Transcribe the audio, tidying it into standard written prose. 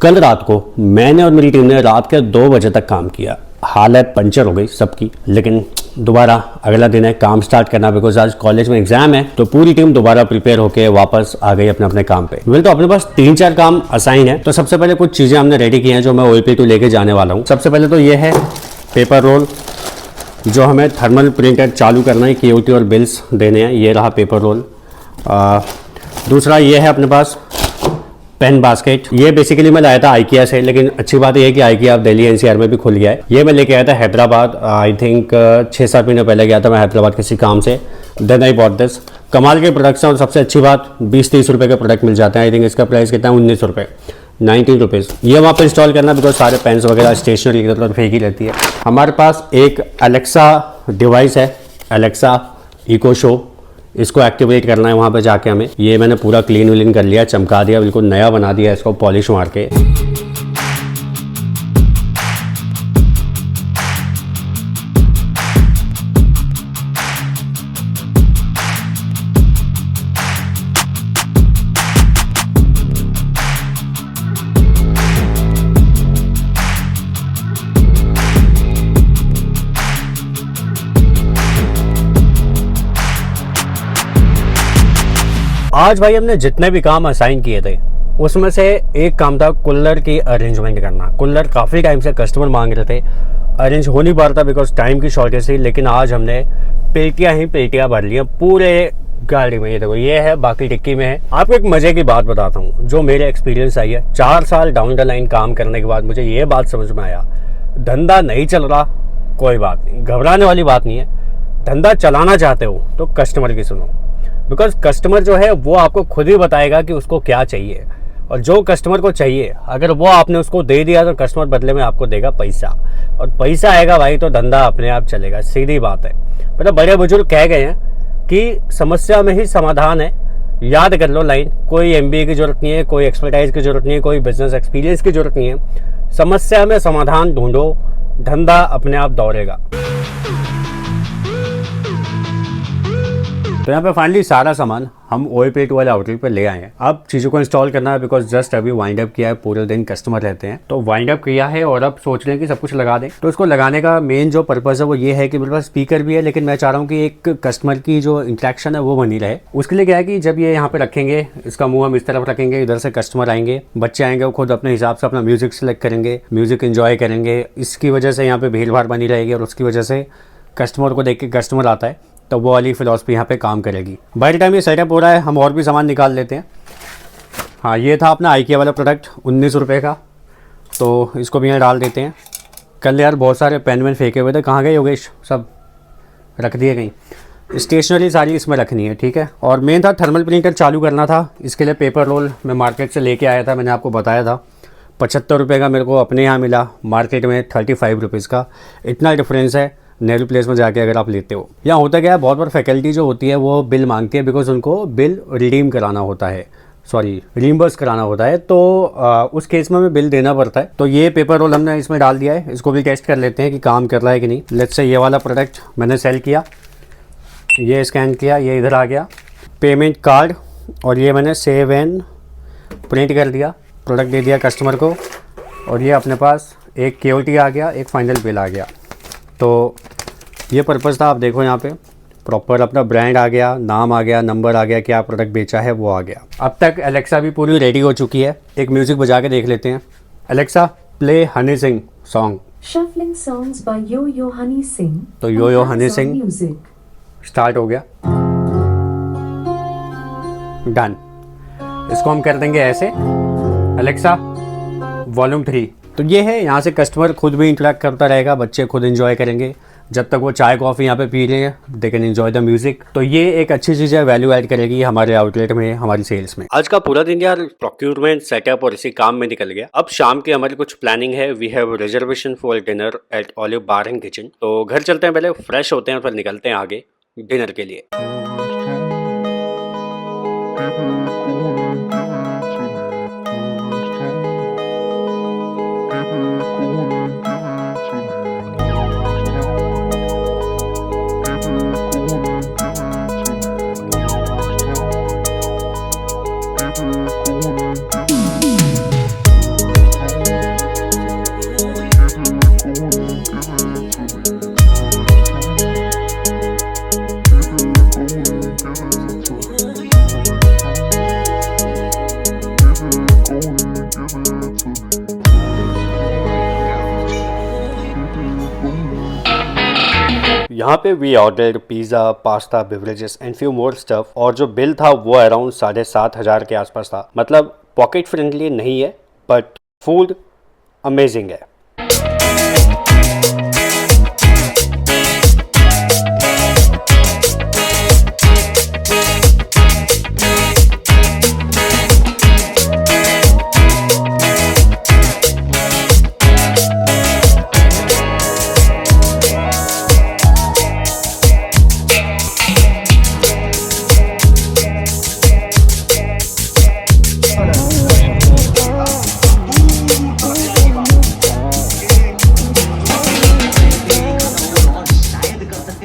कल रात को मैंने और मेरी टीम ने रात के 2 बजे तक काम किया। हालत पंचर हो गई सबकी, लेकिन दोबारा अगला दिन है, काम स्टार्ट करना, बिकॉज आज कॉलेज में एग्जाम है। तो पूरी टीम दोबारा प्रिपेयर होकर वापस आ गई अपने अपने काम पे। तो अपने पास 3-4 काम असाइन है। तो सबसे पहले कुछ चीज़ें हमने रेडी की हैं जो मैं OAP2 लेके जाने वाला हूँ। सबसे पहले तो ये है पेपर रोल, जो हमें थर्मल प्रिंटर चालू करना है, KOT और बिल्स देने हैं। ये रहा पेपर रोल। दूसरा ये है अपने पास पेन बास्केट। ये बेसिकली मैं लाया था IKEA से, लेकिन अच्छी बात यह है कि IKEA अब दिल्ली NCR में भी खुल गया है। ये मैं लेके आया था हैदराबाद, आई थिंक 6-7 महीने पहले गया था मैं हैदराबाद किसी काम से। Then I bought this. कमाल के प्रोडक्ट्स हैं और सबसे अच्छी बात 20-30 रुपये के प्रोडक्ट मिल जाते हैं। आई थिंक इसका प्राइस कितना है, 19 रुपये, 19 रुपीज़। ये वहाँ पर इंस्टॉल करना, बिकॉज सारे पेन्स वगैरह स्टेशनरी की तरफ फेंक ही रहती है। हमारे पास एक एलेक्सा डिवाइस है, एलेक्सा इको शो। इसको एक्टिवेट करना है वहाँ पे जाके हमें। ये मैंने पूरा क्लीन विलीन कर लिया, चमका दिया, बिल्कुल नया बना दिया इसको पॉलिश मार के। आज भाई हमने जितने भी काम असाइन किए थे उसमें से एक काम था कूलर की अरेंजमेंट करना। कूलर काफ़ी टाइम से कस्टमर मांग रहे थे, अरेंज हो नहीं पा रहा था बिकॉज टाइम की शॉर्टेज थी। लेकिन आज हमने पेटियां ही पेटियां भर ली हैं पूरे गाड़ी में। ये देखो, ये है, बाकी टिक्की में है। आपको एक मजे की बात बताता हूँ जो मेरे एक्सपीरियंस आई है। 4 साल डाउन द लाइन काम करने के बाद मुझे ये बात समझ में आया, धंधा नहीं चल रहा कोई बात नहीं, घबराने वाली बात नहीं है। धंधा चलाना चाहते हो तो कस्टमर की सुनो, बिकॉज कस्टमर जो है वो आपको खुद ही बताएगा कि उसको क्या चाहिए। और जो कस्टमर को चाहिए अगर वो आपने उसको दे दिया तो कस्टमर बदले में आपको देगा पैसा, और पैसा आएगा भाई तो धंधा अपने आप चलेगा। सीधी बात है। मतलब बड़े बुजुर्ग कह गए हैं कि समस्या में ही समाधान है। याद कर लो लाइन। कोई MBA की जरूरत नहीं है, कोई एक्सपर्टाइज की जरूरत नहीं है, कोई बिजनेस एक्सपीरियंस की जरूरत नहीं है। समस्या में समाधान ढूंढो, धंधा अपने आप दौड़ेगा। तो यहाँ पे फाइनली सारा सामान हम OAP2 वाले आउटलेट पे ले आए हैं। अब चीज़ों को इंस्टॉल करना है, बिकॉज जस्ट अभी वाइंड अप किया है। पूरे दिन कस्टमर रहते हैं तो वाइंड अप किया है और अब सोच रहे हैं कि सब कुछ लगा दें। तो इसको लगाने का मेन जो पर्पज़ है वो ये है कि मेरे पास स्पीकर भी है, लेकिन मैं चाह रहा हूँ कि एक कस्टमर की जो इंटरेक्शन है वो बनी रहे। उसके लिए क्या है कि जब ये यहाँ पे रखेंगे, इसका मुँह हम इस तरफ रखेंगे, इधर से कस्टमर आएंगे, बच्चे आएंगे, वो खुद अपने हिसाब से अपना म्यूजिक सेलेक्ट करेंगे, म्यूजिक इन्जॉय करेंगे। इसकी वजह से यहाँ पे भीड़ भाड़ बनी रहेगी और उसकी वजह से कस्टमर को देख के कस्टमर आता है, तो वो वाली फिलॉसफी यहाँ पे काम करेगी। बाय द टाइम ये सेटअप हो रहा है हम और भी सामान निकाल लेते हैं। हाँ, ये था अपना IKEA वाला प्रोडक्ट 19 रुपये का, तो इसको भी यहाँ डाल देते हैं। कल यार बहुत सारे पेन वेन फेंके हुए थे, कहाँ गए योगेश? सब रख दिए कहीं। स्टेशनरी सारी इसमें रखनी है, ठीक है। और मेन था थर्मल प्रिंटर चालू करना था। इसके लिए पेपर रोल मैं मार्केट से लेके आया था, मैंने आपको बताया था। 75 रुपये का मेरे को अपने यहाँ मिला, मार्केट में 35 रुपीज़ का। इतना डिफरेंस है नेहरू प्लेस में जाके अगर आप लेते हो। यहाँ होता क्या है, बहुत बार फैकल्टी जो होती है वो बिल मांगती है, बिकॉज उनको बिल रिडीम कराना होता है, सॉरी रीइंबर्स कराना होता है। तो उस केस में हमें बिल देना पड़ता है। तो ये पेपर रोल हमने इसमें डाल दिया है। इसको भी टेस्ट कर लेते हैं कि काम कर रहा है कि नहीं। लेट्स से ये वाला प्रोडक्ट मैंने सेल किया, ये स्कैन किया, ये इधर आ गया पेमेंट कार्ड, और ये मैंने सेव एंड प्रिंट कर दिया, प्रोडक्ट दे दिया कस्टमर को। और ये अपने पास एक KOT आ गया, एक फाइनल बिल आ गया। तो ये पर्पज़ था। आप देखो यहाँ पे प्रॉपर अपना ब्रांड आ गया, नाम आ गया, नंबर आ गया, क्या प्रोडक्ट बेचा है वो आ गया। अब तक एलेक्सा भी पूरी रेडी हो चुकी है। एक म्यूज़िक बजा के देख लेते हैं। Alexa play Honey Singh song. Shuffling songs by Yo-Yo Honey Singh। तो Yo-Yo Honey Singh स्टार्ट हो गया, डन। इसको हम कर देंगे ऐसे, एलेक्सा वॉल्यूम 3। तो ये है, यहाँ से कस्टमर खुद भी इंटरेक्ट करता रहेगा, बच्चे खुद एंजॉय करेंगे। जब तक वो चाय कॉफ़ी यहाँ पे पी रहे हैं, they can enjoy the music. तो ये एक अच्छी चीज़ है, वैल्यू ऐड करेगी हमारे आउटलेट में, हमारी सेल्स में। आज का पूरा दिन यार प्रोक्यूरमेंट, सेटअप और इसी काम में निकल गया। अब शाम की हमारी कुछ प्लानिंग है। We have reservation for dinner at Olive Bar and Kitchen. तो घर चलते हैं, पहले फ्रेश होते हैं, फिर निकलते हैं आगे डिनर के लिए। यहाँ पे we ordered pizza, pasta, beverages and few more stuff, और जो बिल था वो अराउंड 7,500 के आसपास था। मतलब पॉकेट फ्रेंडली नहीं है बट फूड अमेजिंग है।